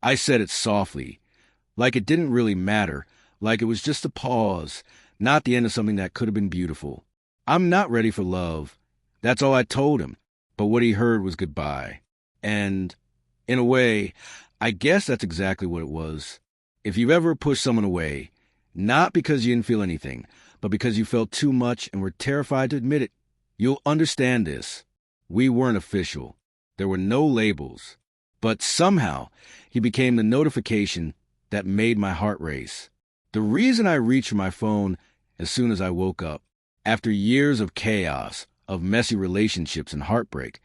I said it softly, like it didn't really matter, like it was just a pause, not the end of something that could have been beautiful. I'm not ready for love. That's all I told him, but what he heard was goodbye. And, in a way, I guess that's exactly what it was. If you've ever pushed someone away, not because you didn't feel anything, but because you felt too much and were terrified to admit it, you'll understand this. We weren't official. There were no labels. But somehow, he became the notification that made my heart race. The reason I reached for my phone as soon as I woke up, after years of chaos, of messy relationships and heartbreak,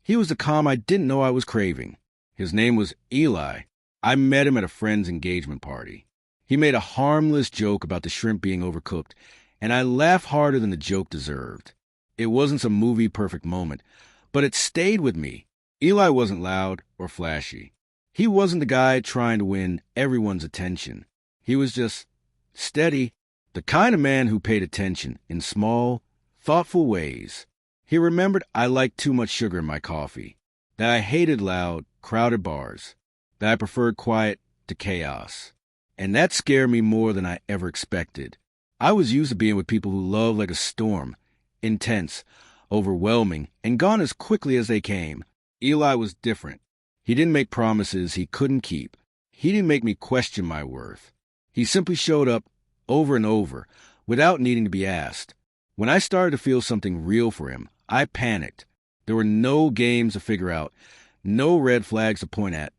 he was the calm I didn't know I was craving. His name was Eli. I met him at a friend's engagement party. He made a harmless joke about the shrimp being overcooked, and I laughed harder than the joke deserved. It wasn't some movie-perfect moment, but it stayed with me. Eli wasn't loud or flashy. He wasn't the guy trying to win everyone's attention. He was just steady, the kind of man who paid attention in small, thoughtful ways. He remembered I liked too much sugar in my coffee, that I hated loud, crowded bars, that I preferred quiet to chaos. And that scared me more than I ever expected. I was used to being with people who loved like a storm, intense, overwhelming, and gone as quickly as they came. Eli was different. He didn't make promises he couldn't keep. He didn't make me question my worth. He simply showed up over and over, without needing to be asked. When I started to feel something real for him, I panicked. There were no games to figure out, no red flags to point at,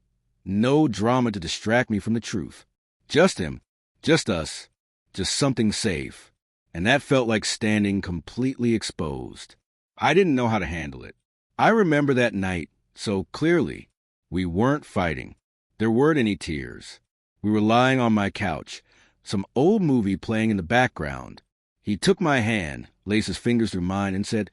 no drama to distract me from the truth. Just him, just us, just something safe. And that felt like standing completely exposed. I didn't know how to handle it. I remember that night so clearly. We weren't fighting. There weren't any tears. We were lying on my couch, some old movie playing in the background. He took my hand, laced his fingers through mine, and said,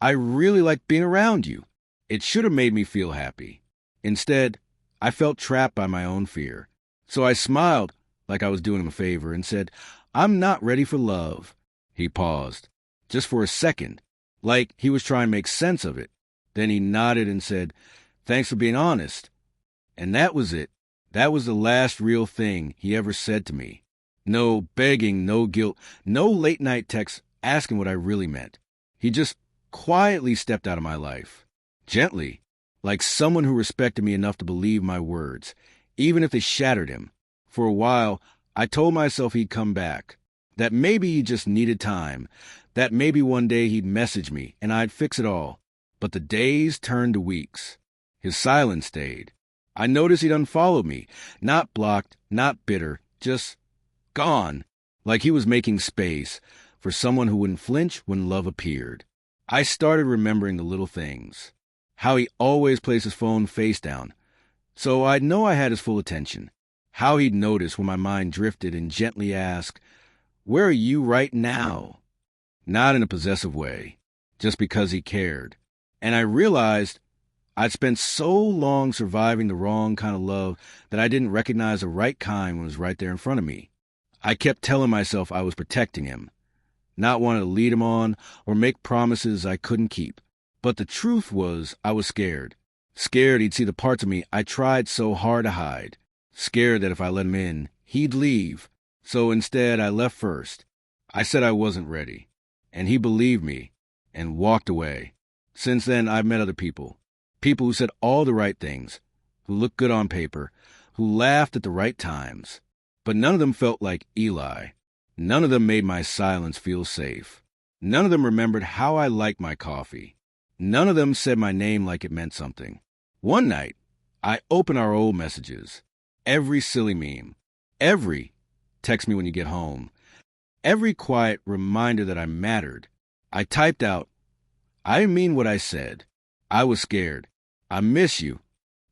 "I really like being around you." It should have made me feel happy. Instead, I felt trapped by my own fear. So I smiled like I was doing him a favor and said, "I'm not ready for love." He paused, just for a second, like he was trying to make sense of it. Then he nodded and said, "Thanks for being honest." And that was it. That was the last real thing he ever said to me. No begging, no guilt, no late-night texts asking what I really meant. He just quietly stepped out of my life. Gently, like someone who respected me enough to believe my words, even if they shattered him. For a while, I told myself he'd come back, that maybe he just needed time, that maybe one day he'd message me and I'd fix it all. But the days turned to weeks. His silence stayed. I noticed he'd unfollowed me, not blocked, not bitter, just gone, like he was making space for someone who wouldn't flinch when love appeared. I started remembering the little things, how he always placed his phone face down, so I'd know I had his full attention, how he'd notice when my mind drifted and gently ask, "Where are you right now?" Not in a possessive way, just because he cared. And I realized I'd spent so long surviving the wrong kind of love that I didn't recognize the right kind when it was right there in front of me. I kept telling myself I was protecting him, not wanting to lead him on or make promises I couldn't keep. But the truth was I was scared. Scared he'd see the parts of me I tried so hard to hide. Scared that if I let him in, he'd leave. So instead, I left first. I said I wasn't ready. And he believed me and walked away. Since then, I've met other people. People who said all the right things, who looked good on paper, who laughed at the right times. But none of them felt like Eli. None of them made my silence feel safe. None of them remembered how I liked my coffee. None of them said my name like it meant something. One night, I opened our old messages. Every silly meme. Every "text me when you get home." Every quiet reminder that I mattered. I typed out, "I didn't mean what I said. I was scared. I miss you."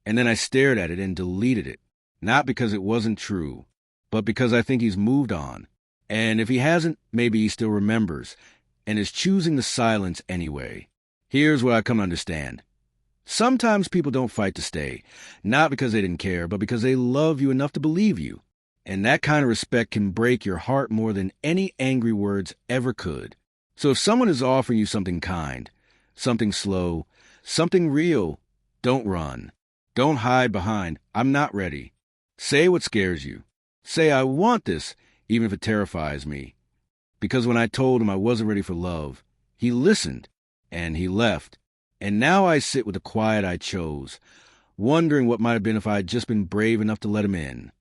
And then I stared at it and deleted it. Not because it wasn't true, but because I think he's moved on. And if he hasn't, maybe he still remembers and is choosing the silence anyway. Here's what I come to understand. Sometimes people don't fight to stay, not because they didn't care, but because they love you enough to believe you. And that kind of respect can break your heart more than any angry words ever could. So if someone is offering you something kind, something slow, something real, don't run. Don't hide behind, "I'm not ready." Say what scares you. Say I want this, even if it terrifies me. Because when I told him I wasn't ready for love, he listened, and he left. And now I sit with the quiet I chose, wondering what might have been if I had just been brave enough to let him in.